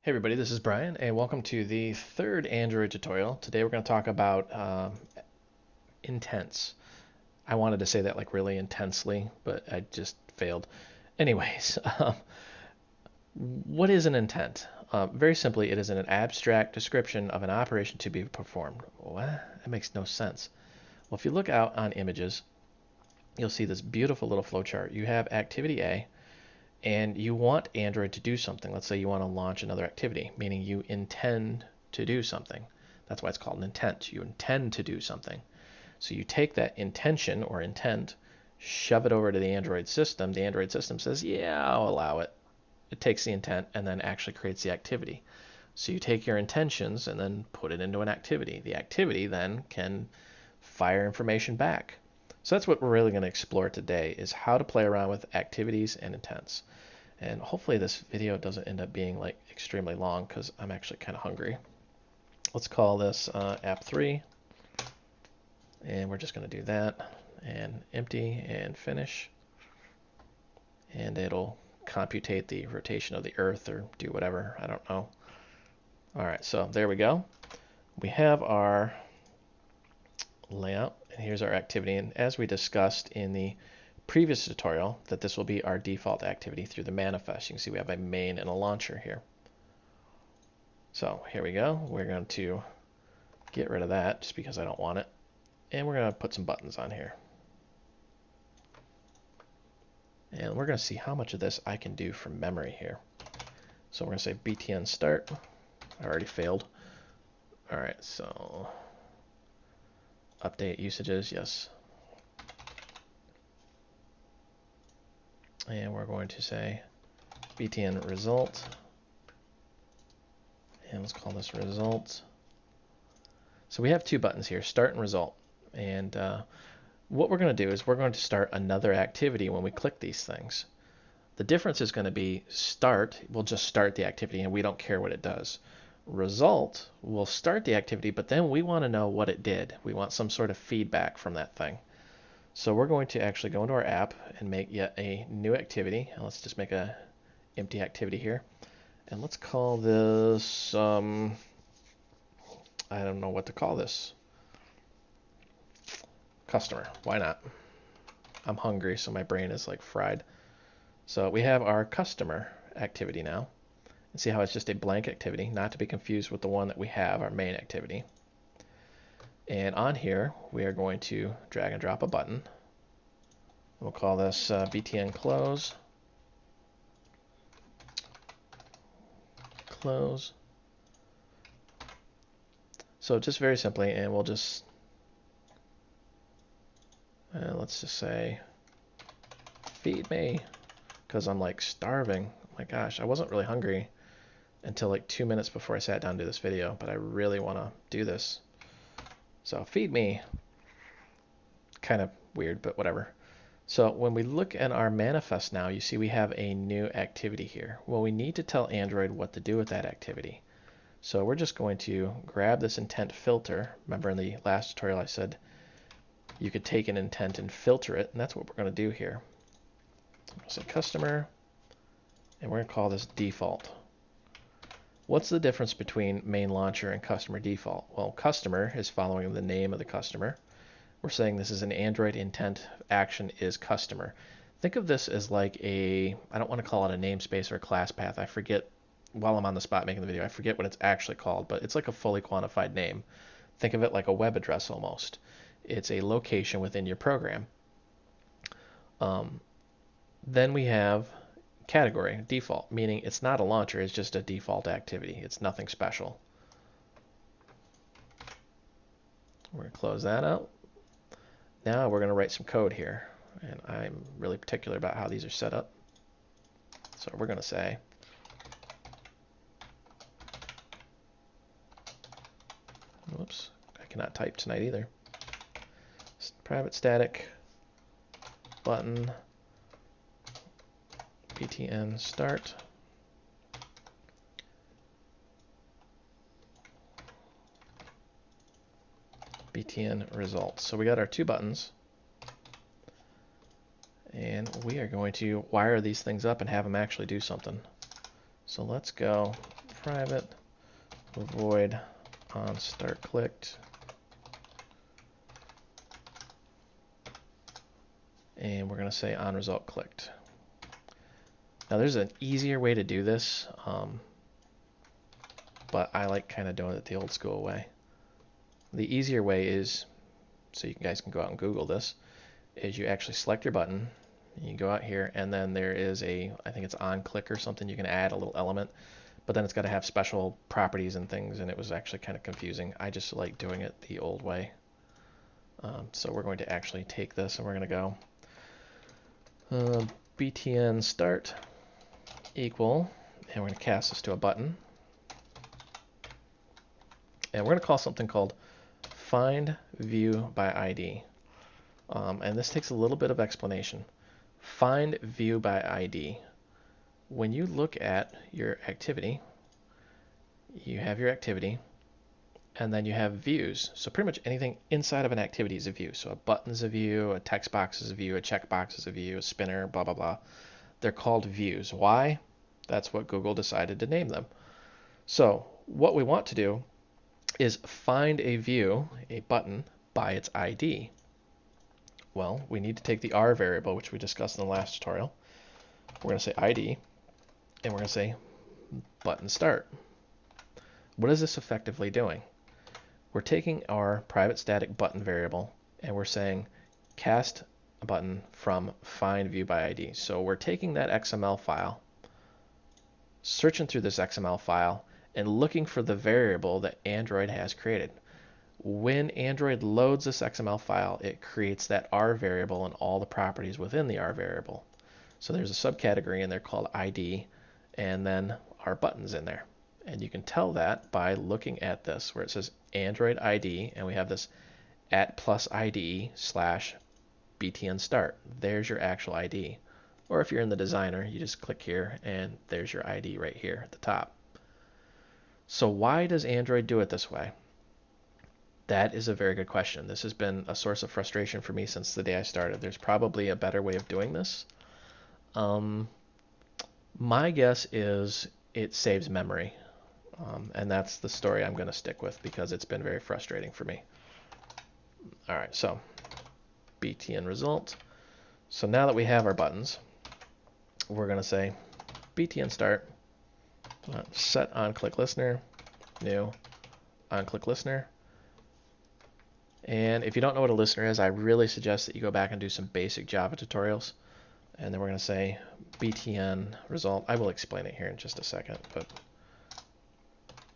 Hey everybody, this is Brian, and welcome to the third Android tutorial. Today we're going to talk about intents. I wanted to say that like really intensely, but I just failed. Anyways, what is an intent? Very simply, it is an abstract description of an operation to be performed. What? That makes no sense. Well, if you look out on images, you'll see this beautiful little flowchart. You have activity A, and you want Android to do something. Let's say you want to launch another activity, meaning you intend to do something. That's why it's called an intent. You intend to do something. So you take that intention or intent, shove it over to the Android system. The Android system says, yeah, I'll allow it. It takes the intent and then actually creates the activity. So you take your intentions and then put it into an activity. The activity then can fire information back. So that's what we're really going to explore today, is how to play around with activities and intents. And hopefully this video doesn't end up being like extremely long because I'm actually kind of hungry. Let's call this app 3, and we're just going to do that, and empty and finish, and it'll computate the rotation of the Earth or do whatever, I don't know. All right, so there we go. We have our layout, and here's our activity. And as we discussed in the previous tutorial, that this will be our default activity through the manifest. You can see we have a main and a launcher here. So here we go. We're going to get rid of that just because I don't want it. And we're going to put some buttons on here. And we're going to see how much of this I can do from memory here. So we're going to say btn start. I already failed. All right, so update usages, yes. And we're going to say btn result. And let's call this result. So we have two buttons here, start and result. And what we're going to do is we're going to start another activity when we click these things. The difference is going to be start, we'll just start the activity and we don't care what it does. Result, we'll start the activity, but then we want to know what it did. We want some sort of feedback from that thing. So we're going to actually go into our app and make yet a new activity. Let's just make a empty activity here. And let's call this, I don't know what to call this. Customer, why not? I'm hungry, so my brain is like fried. So we have our customer activity now. And see how it's just a blank activity, not to be confused with the one that we have, our main activity. And on here, we are going to drag and drop a button. We'll call this btn close. Close. So just very simply, and we'll just, let's just say, feed me, because I'm like starving. Oh my gosh, I wasn't really hungry until like 2 minutes before I sat down to do this video, but I really want to do this. So feed me. Kind of weird, but whatever. So when we look at our manifest now, you see we have a new activity here. Well, we need to tell Android what to do with that activity. So we're just going to grab this intent filter. Remember in the last tutorial I said you could take an intent and filter it, and that's what we're going to do here. I'll say customer, and we're going to call this default. What's the difference between main launcher and customer default? Well, customer is following the name of the customer. We're saying this is an Android intent action is customer. Think of this as like a, I don't want to call it a namespace or a class path. I forget, while I'm on the spot making the video, I forget what it's actually called, but it's like a fully quantified name. Think of it like a web address almost. It's a location within your program. Then we have category, default, meaning it's not a launcher, it's just a default activity. It's nothing special. We're going to close that out. Now we're going to write some code here, and I'm really particular about how these are set up. So we're going to say whoops, I cannot type tonight either. Private static button btn start btn results. So we got our two buttons, and we are going to wire these things up and have them actually do something. So let's go private void on start clicked. And we're going to say on result clicked. Now there's an easier way to do this, but I like kind of doing it the old school way. The easier way is, so you guys can go out and Google this, is you actually select your button, you go out here, and then there is a, I think it's on click or something, you can add a little element, but then it's got to have special properties and things, and it was actually kind of confusing. I just like doing it the old way. So we're going to actually take this and we're going to go btn start equal, and we're going to cast this to a button, and we're going to call something called find view by ID. And this takes a little bit of explanation. Find view by ID. When you look at your activity, you have your activity, and then you have views. So pretty much anything inside of an activity is a view. So a button is a view, a text box is a view, a checkbox is a view, a spinner, blah, blah, blah. They're called views. Why? That's what Google decided to name them. So what we want to do is find a view, a button, by its ID. Well, we need to take the R variable, which we discussed in the last tutorial. We're going to say ID, and we're going to say button start. What is this effectively doing? We're taking our private static button variable, and we're saying cast a button from find view by ID. So we're taking that XML file, searching through this XML file, and looking for the variable that Android has created. When Android loads this XML file, it creates that R variable and all the properties within the R variable. So there's a subcategory in there called ID, and then our buttons in there. And you can tell that by looking at this, where it says Android ID, and we have this @+ID / btn start. There's your actual ID. Or if you're in the designer, you just click here, and there's your ID right here at the top. So why does Android do it this way? That is a very good question. This has been a source of frustration for me since the day I started. There's probably a better way of doing this. My guess is it saves memory. And that's the story I'm going to stick with because it's been very frustrating for me. All right, so btn result. So now that we have our buttons, we're going to say btn start, set on click listener, new on click listener. And if you don't know what a listener is, I really suggest that you go back and do some basic Java tutorials. And then we're going to say btn result. I will explain it here in just a second, but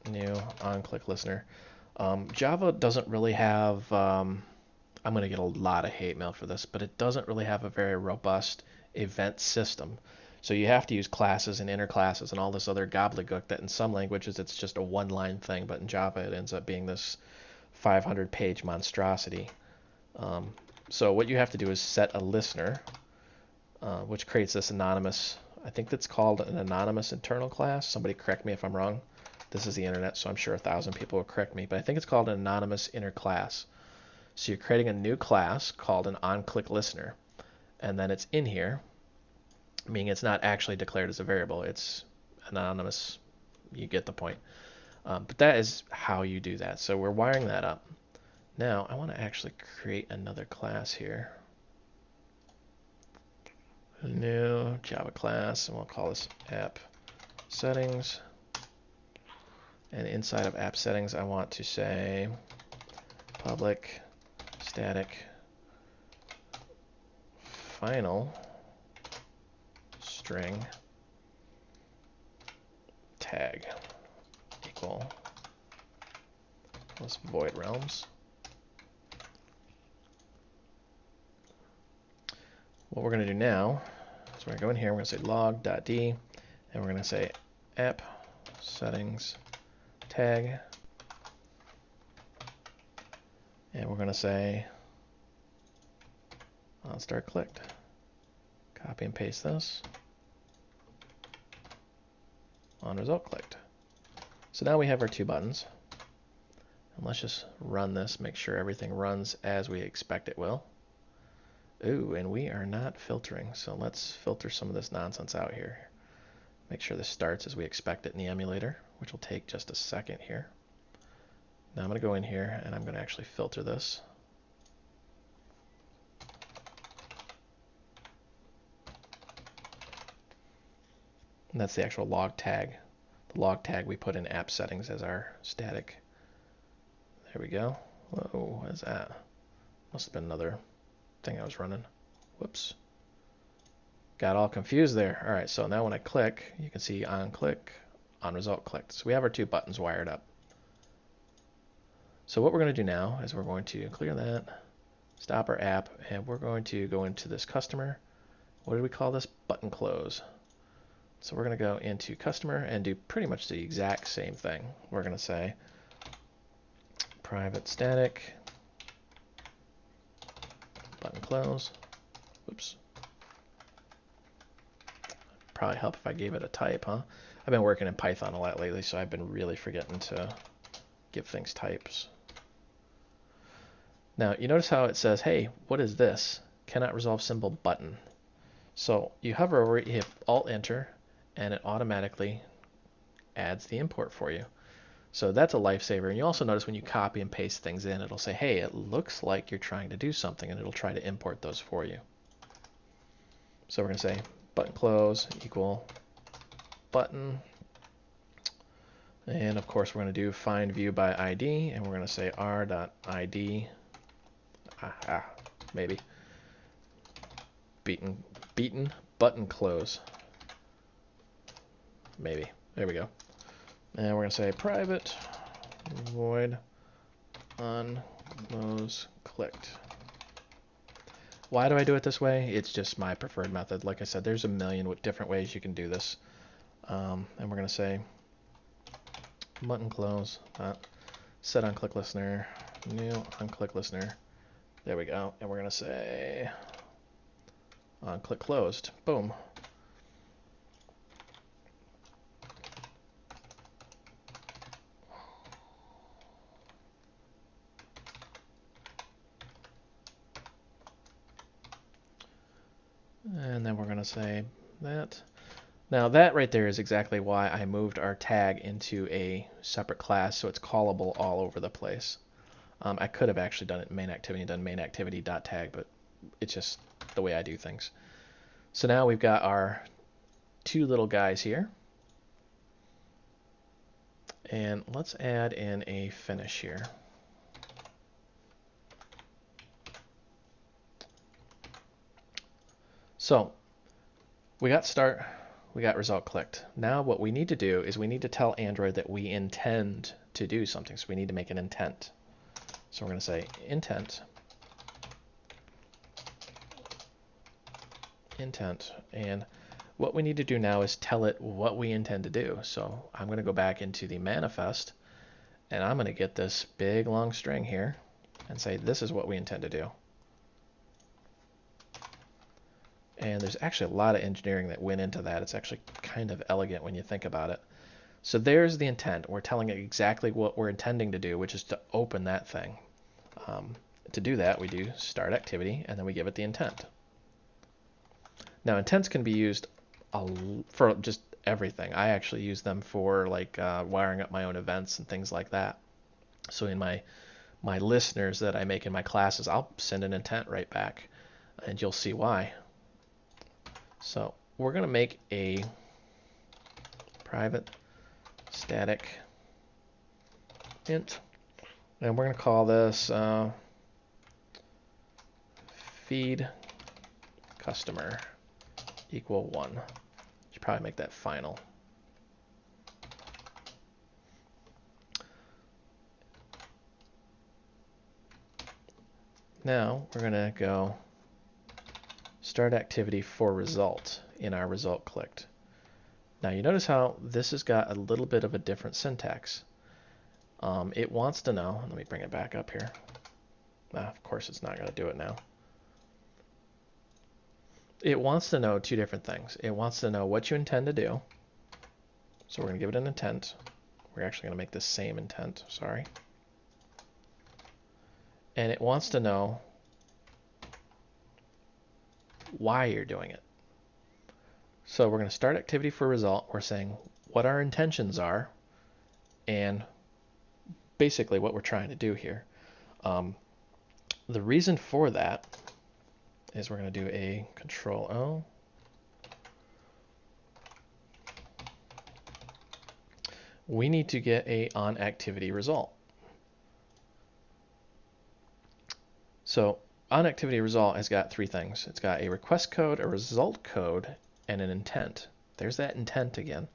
new on click listener. Java doesn't really have, I'm going to get a lot of hate mail for this, but it doesn't really have a very robust event system. So you have to use classes and inner classes and all this other gobbledygook that in some languages it's just a one-line thing, but in Java it ends up being this 500-page monstrosity. So what you have to do is set a listener, which creates this anonymous, I think that's called an anonymous internal class. Somebody correct me if I'm wrong. This is the internet, so I'm sure 1,000 people will correct me, but I think it's called an anonymous inner class. So you're creating a new class called an on-click listener, and then it's in here, meaning it's not actually declared as a variable. It's anonymous. You get the point. But that is how you do that. So we're wiring that up. Now I want to actually create another class here. A new Java class, and we'll call this app settings. And inside of app settings, I want to say public static final string tag equal plus void realms. What we're going to do now is we're going to go in here, we're going to say log.d, and we're going to say app settings tag, and we're going to say on start clicked. Copy and paste this. On result clicked. So now we have our two buttons. And let's just run this, make sure everything runs as we expect it will. Ooh, and we are not filtering, so let's filter some of this nonsense out here. Make sure this starts as we expect it in the emulator. which will take just a second here. Now I'm going to go in here and I'm going to actually filter this. And that's the actual log tag. The log tag we put in app settings as our static. There we go. Whoa, what is that? Must have been another thing I was running. Whoops. Got all confused there. All right, so now when I click, you can see on click, on result clicked. So we have our two buttons wired up. So what we're going to do now is we're going to clear that, stop our app, and we're going to go into this customer. What do we call this? Button close. So we're going to go into customer and do pretty much the exact same thing. We're going to say private static button close. Oops. Probably help if I gave it a type, huh? I've been working in Python a lot lately, so I've been really forgetting to give things types. Now, you notice how it says, hey, what is this? Cannot resolve symbol button. So you hover over it, you hit Alt-Enter, and it automatically adds the import for you. So that's a lifesaver. And you also notice when you copy and paste things in, it'll say, hey, it looks like you're trying to do something, and it'll try to import those for you. So we're going to say button close equal button. And of course, we're going to do find view by ID, and we're going to say r.id, maybe, beaten button close. Maybe. There we go. And we're going to say private void on close clicked. Why do I do it this way? It's just my preferred method. Like I said, there's a million different ways you can do this. And we're going to say button close, set on click listener, new on click listener. There we go. And we're going to say on click closed. Boom. And then we're going to say that. Now that right there is exactly why I moved our tag into a separate class so it's callable all over the place. I could have actually done it in main activity and done main activity.tag, but it's just the way I do things. So now we've got our two little guys here. And let's add in a finish here. So we got start, we got result clicked. Now what we need to do is we need to tell Android that we intend to do something. So we need to make an intent. So we're going to say intent, and what we need to do now is tell it what we intend to do. So I'm going to go back into the manifest, and I'm going to get this big long string here and say this is what we intend to do. And there's actually a lot of engineering that went into that. It's actually kind of elegant when you think about it. So there's the intent. We're telling it exactly what we're intending to do, which is to open that thing. To do that, we do start activity, and then we give it the intent. Now, intents can be used for just everything. I actually use them for like wiring up my own events and things like that. So in my listeners that I make in my classes, I'll send an intent right back, and you'll see why. So we're going to make a private static int, and we're going to call this feed customer equal 1. Should probably make that final. Now we're going to go start activity for result in our result clicked. Now you notice how this has got a little bit of a different syntax. It wants to know, let me bring it back up here. Of course it's not going to do it now. It wants to know two different things. It wants to know what you intend to do. So we're going to give it an intent. We're actually going to make the same intent, sorry. And it wants to know why you're doing it. So we're going to start activity for result. We're saying what our intentions are, And basically what we're trying to do here, the reason for that is we're going to do a Control O. We need to get a onActivity result. So onActivity result has got three things. It's got a request code, a result code, and an intent. There's that intent again.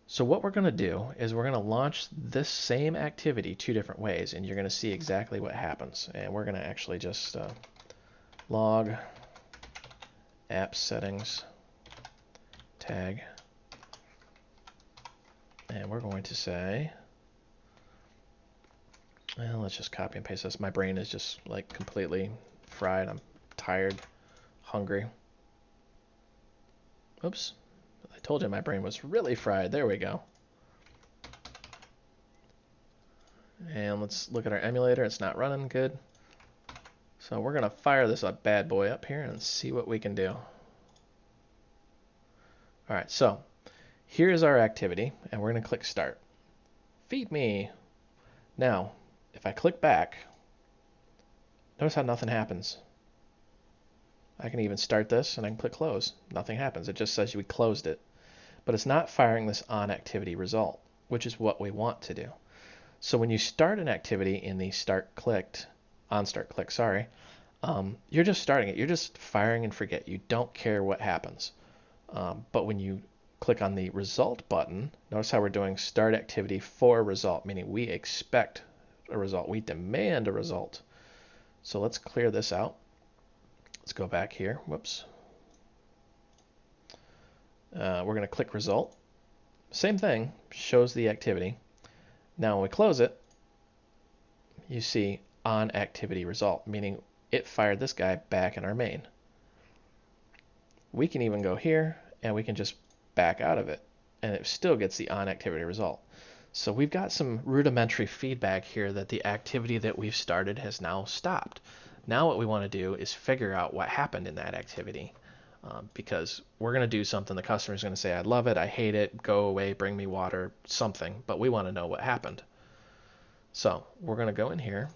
So what we're going to do is we're going to launch this same activity two different ways, and you're going to see exactly what happens. And we're going to actually just log app settings tag, and we're going to say, well, let's just copy and paste this. My brain is just like completely fried. I'm tired, hungry. Oops. I told you my brain was really fried. There we go. And let's look at our emulator. It's not running good. So we're going to fire this bad boy up here and see what we can do. All right, so here's our activity, and we're going to click Start. Feed me. Now, if I click back, notice how nothing happens. I can even start this, and I can click Close. Nothing happens. It just says we closed it. But it's not firing this onActivity result, which is what we want to do. So when you start an activity in the onStart click, you're just starting it. You're just firing and forget. You don't care what happens. But when you click on the result button, notice how we're doing start activity for result, meaning we expect a result. We demand a result. So let's clear this out. Let's go back here. Whoops. We're going to click result. Same thing, shows the activity. Now when we close it, you see onActivity result, meaning it fired this guy back in our main. We can even go here and we can just back out of it, and it still gets the onActivity result. So we've got some rudimentary feedback here that the activity that we've started has now stopped. Now what we want to do is figure out what happened in that activity, because we're going to do something. The customer is going to say, I love it, I hate it, go away, bring me water, something, but we want to know what happened. So we're going to go in here,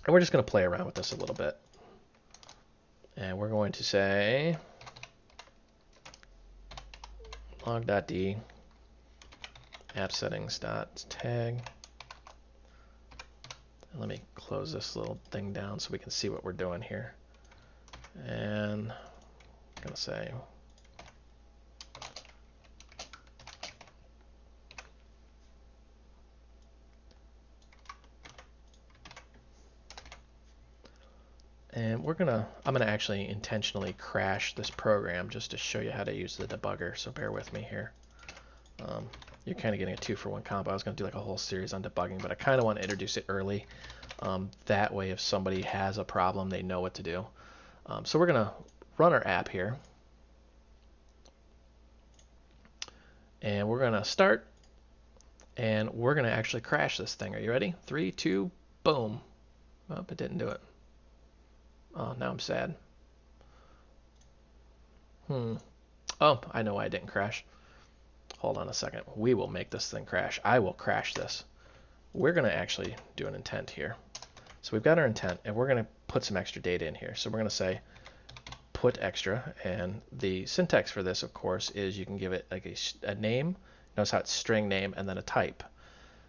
and we're just going to play around with this a little bit. And we're going to say log.d app settings.tag. Let me close this little thing down so we can see what we're doing here. And I'm going to say I'm gonna actually intentionally crash this program just to show you how to use the debugger, so bear with me here. You're kind of getting a 2-for-1 combo. I was going to do like a whole series on debugging, but I kind of want to introduce it early. That way if somebody has a problem, they know what to do. So we're going to run our app here. And we're going to start, and we're going to actually crash this thing. Are you ready? 3, 2, boom. Oh, it didn't do it. Oh, now I'm sad. Oh, I know why it didn't crash. Hold on a second. We will make this thing crash. I will crash this. We're going to actually do an intent here. So we've got our intent, and we're going to put some extra data in here. So we're going to say put extra, and the syntax for this, of course, is you can give it like a name. Notice how it's string name and then a type.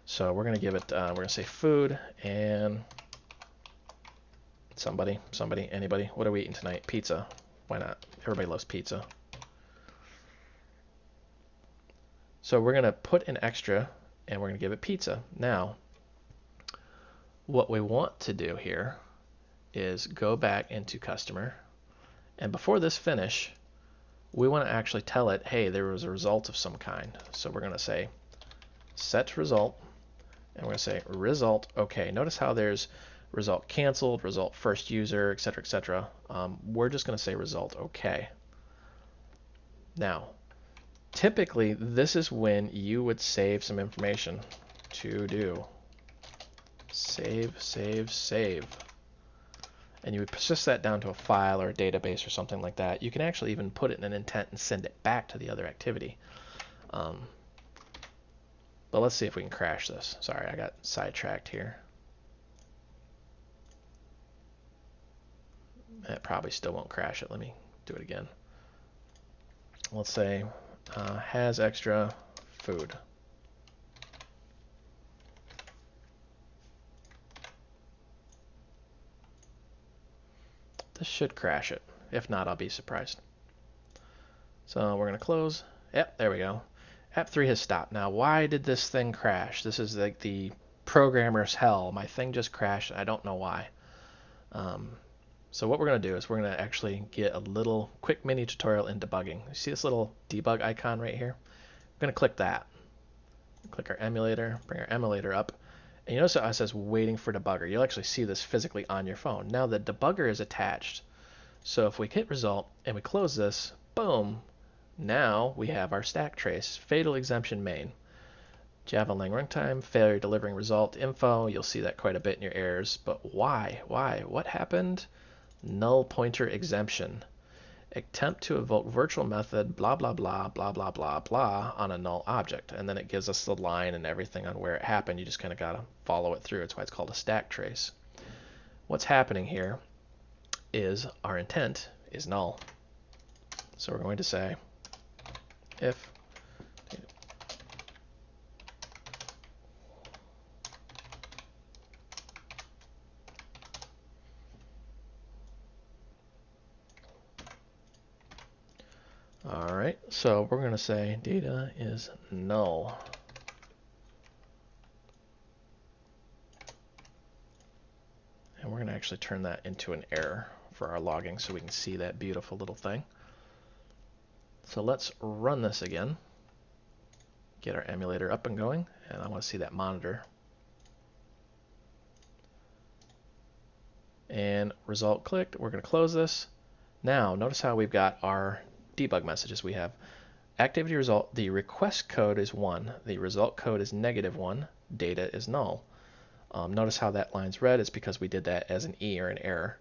So we're going to give it, we're going to say food and somebody, anybody. What are we eating tonight? Pizza. Why not? Everybody loves pizza. So we're going to put an extra, and we're going to give it pizza. Now, what we want to do here is go back into customer, and before this finish, we want to actually tell it, hey, there was a result of some kind. So we're going to say set result, and we're going to say result OK. Notice how there's result canceled, result first user, etc., etc. We're just going to say result OK. Now, typically, this is when you would save some information. To do save, save, save. And you would persist that down to a file or a database or something like that. You can actually even put it in an intent and send it back to the other activity. But let's see if we can crash this. Sorry, I got sidetracked here. It probably still won't crash it. Let me do it again. Let's say has extra food. This should crash it. If not, I'll be surprised. So we're going to close. Yep, there we go. App 3 has stopped. Now, why did this thing crash? This is like the programmer's hell. My thing just crashed. I don't know why. So what we're going to do is we're going to actually get a little quick mini tutorial in debugging. You see this little debug icon right here? We're going to click that. Click our emulator, bring our emulator up. And you notice how it says waiting for debugger. You'll actually see this physically on your phone. Now the debugger is attached. So if we hit result and we close this, boom, now we have our stack trace, fatal exemption main. Java lang runtime, failure delivering result info. You'll see that quite a bit in your errors. But why? Why? What happened? Null pointer exemption. Attempt to evoke virtual method, blah, blah, blah, blah, blah, blah, blah, on a null object. And then it gives us the line and everything on where it happened. You just kind of got to follow it through. That's why it's called a stack trace. What's happening here is our intent is null. So we're going to say if Alright, so we're going to say data is null. And we're going to actually turn that into an error for our logging so we can see that beautiful little thing. So let's run this again. Get our emulator up and going, and I want to see that monitor. And result clicked. We're going to close this. Now, notice how we've got our debug messages. We have activity result, the request code is 1, the result code is -1, data is null. Notice how that line's red is because we did that as an E or an error.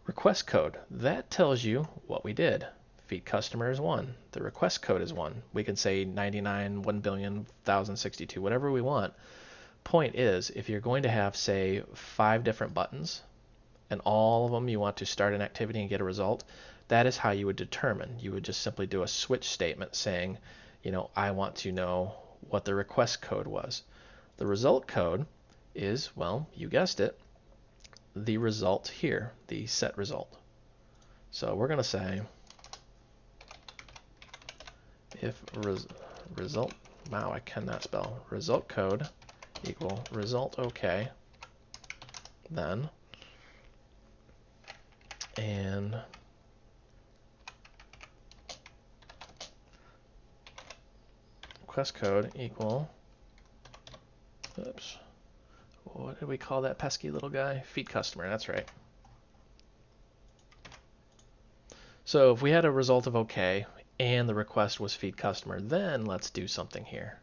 Request code, that tells you what we did. Feed customer is 1, the request code is 1. We can say 99, 1,000,062, whatever we want. Point is, if you're going to have, say, 5 different buttons, and all of them you want to start an activity and get a result, that is how you would determine. You would just simply do a switch statement saying, you know, I want to know what the request code was. The result code is, well, you guessed it, the result here, the set result. So we're going to say if result, wow, I cannot spell, result code equal result OK, then, and request code equal, oops, what did we call that pesky little guy? Feed customer, that's right. So if we had a result of OK and the request was feed customer, then let's do something here.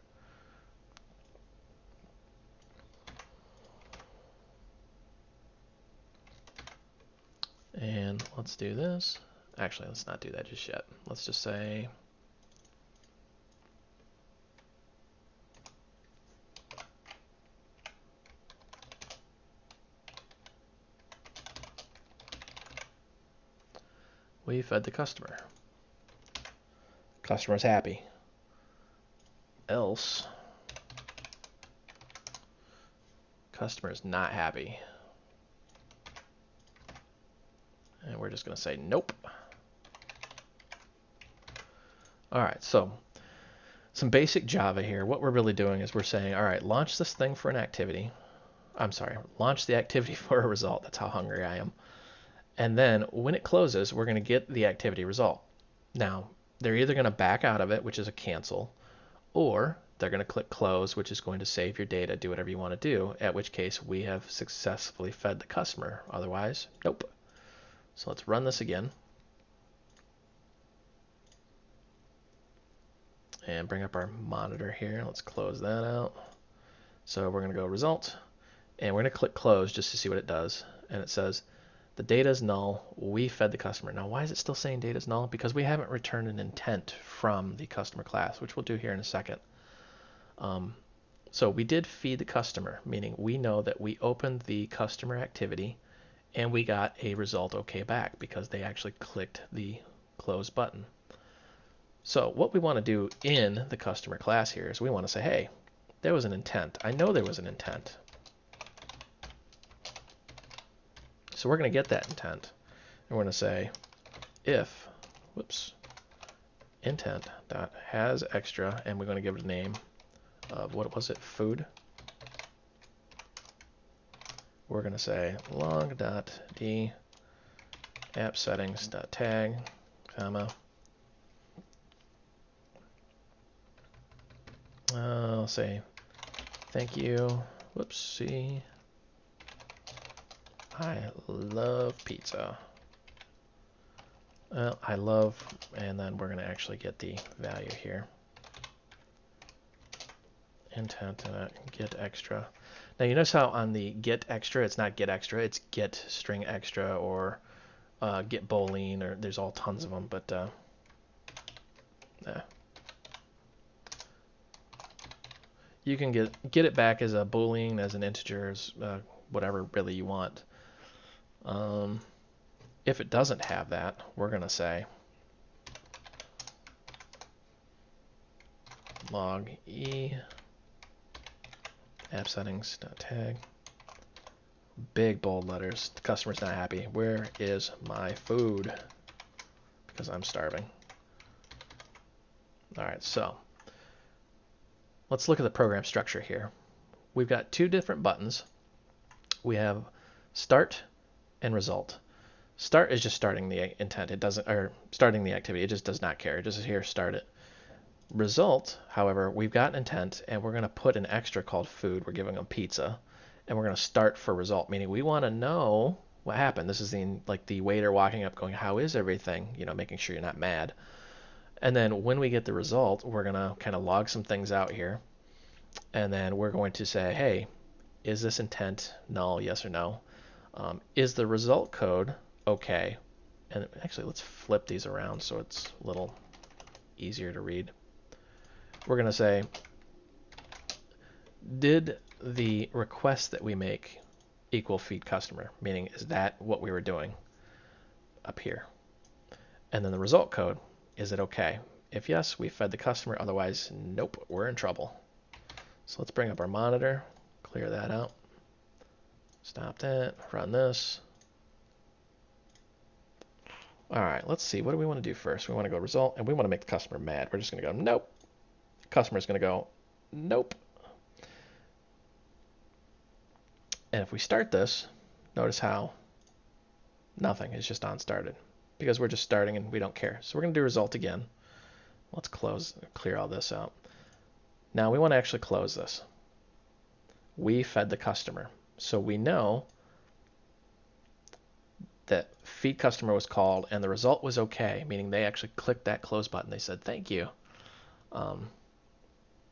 And let's do this. Actually, let's not do that just yet. Let's just say we fed the customer. Customer's happy. Else, customer's not happy. And we're just going to say nope. All right, so some basic Java here. What we're really doing is we're saying, all right, launch this thing for an activity. I'm sorry, launch the activity for a result. That's how hungry I am. And then when it closes, we're going to get the activity result. Now, they're either going to back out of it, which is a cancel, or they're going to click close, which is going to save your data, do whatever you want to do, at which case we have successfully fed the customer. Otherwise, nope. So let's run this again. And bring up our monitor here. Let's close that out. So we're going to go result, and we're going to click close just to see what it does. And it says, the data is null, we fed the customer. Now, why is it still saying data is null? Because we haven't returned an intent from the customer class, which we'll do here in a second. So we did feed the customer, meaning we know that we opened the customer activity and we got a result OK back because they actually clicked the close button. So what we want to do in the customer class here is we want to say, hey, there was an intent. I know there was an intent. So we're going to get that intent. And we're going to say if, intent dot has extra, and we're going to give it a name of, what was it, food. We're going to say long dot d app settings dot tag, comma. I'll say thank you. Whoopsie. I love pizza. I love, and then we're going to actually get the value here. Intent get extra. Now you notice how on the get extra, it's not get extra, it's get string extra or get boolean, or there's all tons of them, but you can get it back as a boolean, as an integer, as whatever really you want. If it doesn't have that, we're going to say log e app settings tag, big bold letters. The customer's not happy. Where is my food? Because I'm starving. All right, so let's look at the program structure here. We've got two different buttons. We have start and result. Start is just starting the intent. It doesn't, or starting the activity. It just does not care. It just is here, start it. Result, however, we've got intent, and we're going to put an extra called food. We're giving them pizza, and we're going to start for result, meaning we want to know what happened. This is the waiter walking up, going, "How is everything?" You know, making sure you're not mad. And then when we get the result, we're going to kind of log some things out here, and then we're going to say, "Hey, is this intent null? Yes or no? Is the result code okay?" And actually, let's flip these around so it's a little easier to read. We're going to say, did the request that we make equal feed customer? Meaning, is that what we were doing up here? And then the result code, is it okay? If yes, we fed the customer. Otherwise, nope, we're in trouble. So let's bring up our monitor, clear that out. Stop that, run this. All right, let's see. What do we want to do first? We want to go result, and we want to make the customer mad. We're just going to go, nope. Customer's going to go, nope. And if we start this, notice how nothing is just on started, because we're just starting and we don't care. So we're going to do result again. Let's clear all this out. Now we want to actually close this. We fed the customer. So we know that feed customer was called and the result was okay, meaning they actually clicked that close button. They said, thank you.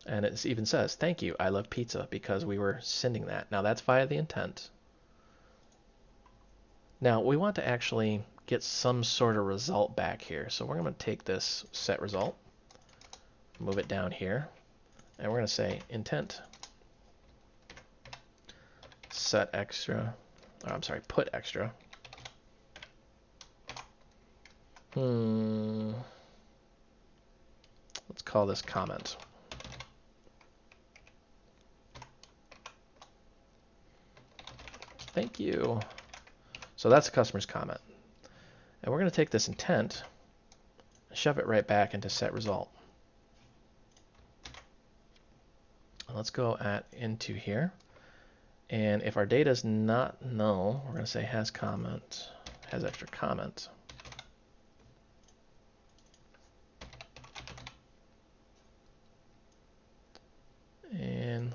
And it even says, thank you, I love pizza, because we were sending that. Now that's via the intent. Now we want to actually get some sort of result back here. So we're going to take this set result, move it down here, and we're going to say intent set extra, or I'm sorry, put extra. Let's call this comment. Thank you. So that's the customer's comment. And we're going to take this intent and shove it right back into set result. Let's go into here. And if our data is not null, we're going to say has comment, has extra comment. And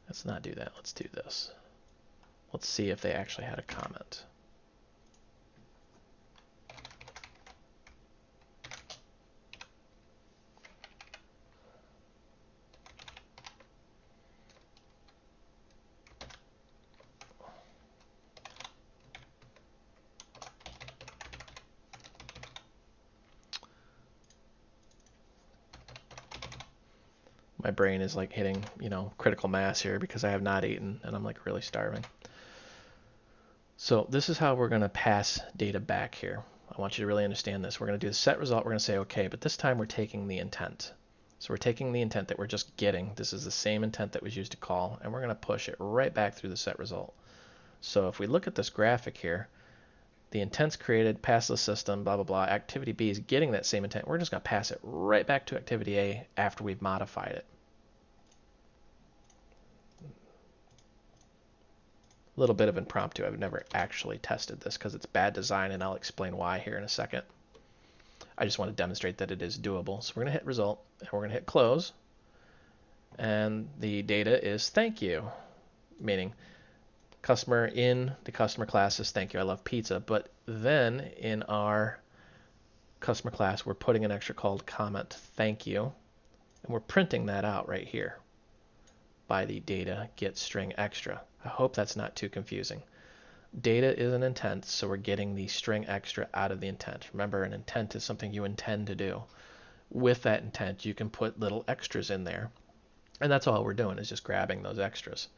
let's not do that. Let's do this. Let's see if they actually had a comment. My brain is like hitting, critical mass here because I have not eaten and I'm like really starving. So this is how we're going to pass data back here. I want you to really understand this. We're going to do the set result. We're going to say okay, but this time we're taking the intent. So we're taking the intent that we're just getting. This is the same intent that was used to call, and we're going to push it right back through the set result. So if we look at this graphic here, the intent's created, pass the system, blah, blah, blah. Activity B is getting that same intent. We're just going to pass it right back to activity A after we've modified it. A little bit of impromptu. I've never actually tested this because it's bad design, and I'll explain why here in a second. I just want to demonstrate that it is doable. So we're going to hit result, and we're going to hit close. And the data is thank you, meaning customer in the customer class is thank you, I love pizza. But then in our customer class, we're putting an extra called comment thank you, and we're printing that out right here by the data get string extra. I hope that's not too confusing. Data is an intent, so we're getting the string extra out of the intent. Remember, an intent is something you intend to do. With that intent, you can put little extras in there, and that's all we're doing is just grabbing those extras.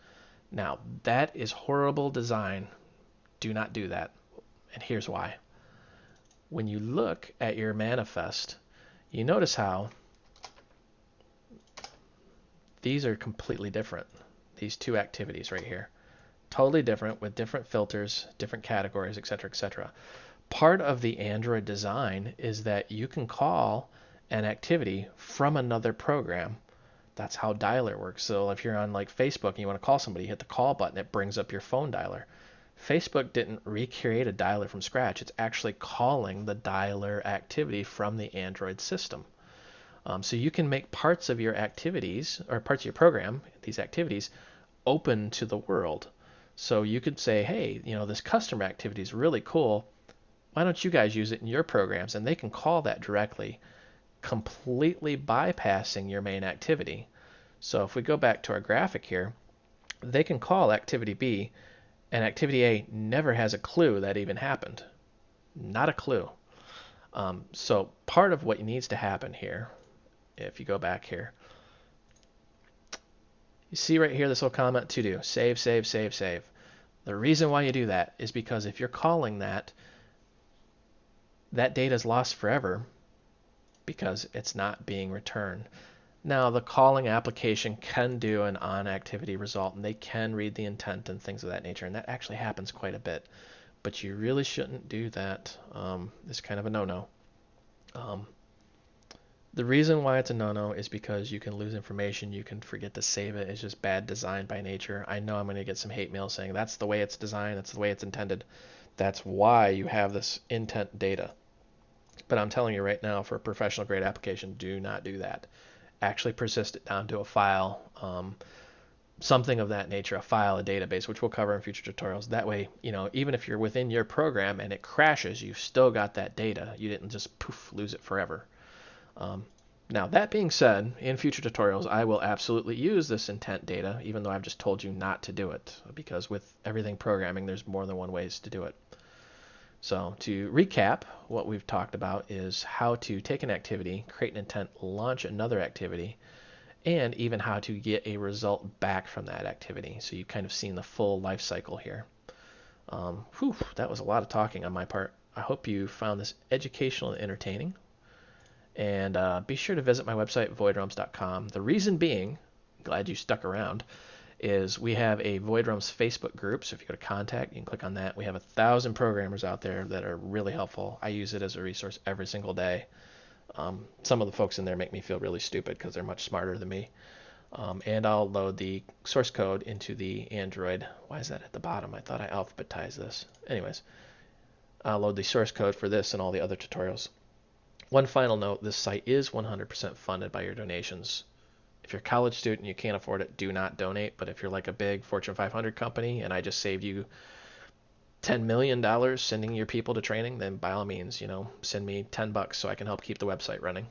Now, that is horrible design. Do not do that, and here's why. When you look at your manifest, you notice how these are completely different. These two activities right here. Totally different with different filters, different categories, etc., etc. Part of the Android design is that you can call an activity from another program. That's how dialer works. So if you're on like Facebook and you want to call somebody, you hit the call button, it brings up your phone dialer. Facebook didn't recreate a dialer from scratch. It's actually calling the dialer activity from the Android system. So you can make parts of your activities or parts of your program, these activities, open to the world. So you could say, hey, this customer activity is really cool. Why don't you guys use it in your programs? And they can call that directly, completely bypassing your main activity. So if we go back to our graphic here, they can call activity B, and activity A never has a clue that even happened. Not a clue. So part of what needs to happen here, if you go back here, you see right here this little comment to do, save, save, save, save. The reason why you do that is because if you're calling that data is lost forever because it's not being returned. Now, the calling application can do an on-activity result, and they can read the intent and things of that nature, and that actually happens quite a bit. But you really shouldn't do that. It's kind of a no-no. The reason why it's a no-no is because you can lose information, you can forget to save it. It's just bad design by nature. I know I'm going to get some hate mail saying that's the way it's designed, that's the way it's intended. That's why you have this intent data. But I'm telling you right now, for a professional grade application, do not do that. Actually persist it down to a file, something of that nature, a file, a database, which we'll cover in future tutorials. That way, even if you're within your program and it crashes, you've still got that data. You didn't just poof, lose it forever. Now, that being said, in future tutorials, I will absolutely use this intent data, even though I've just told you not to do it, because with everything programming, there's more than one ways to do it. So to recap, what we've talked about is how to take an activity, create an intent, launch another activity, and even how to get a result back from that activity. So you've kind of seen the full life cycle here. That was a lot of talking on my part. I hope you found this educational and entertaining. And be sure to visit my website, voidrealms.com. The reason being, glad you stuck around, is we have a Void Realms Facebook group. So if you go to contact, you can click on that. We have 1,000 programmers out there that are really helpful. I use it as a resource every single day. Some of the folks in there make me feel really stupid because they're much smarter than me. And I'll load the source code into the Android. Why is that at the bottom? I thought I alphabetized this. Anyways, I'll load the source code for this and all the other tutorials. One final note, this site is 100% funded by your donations. If you're a college student and you can't afford it, do not donate. But if you're like a big Fortune 500 company and I just saved you $10 million sending your people to training, then by all means, send me $10 so I can help keep the website running.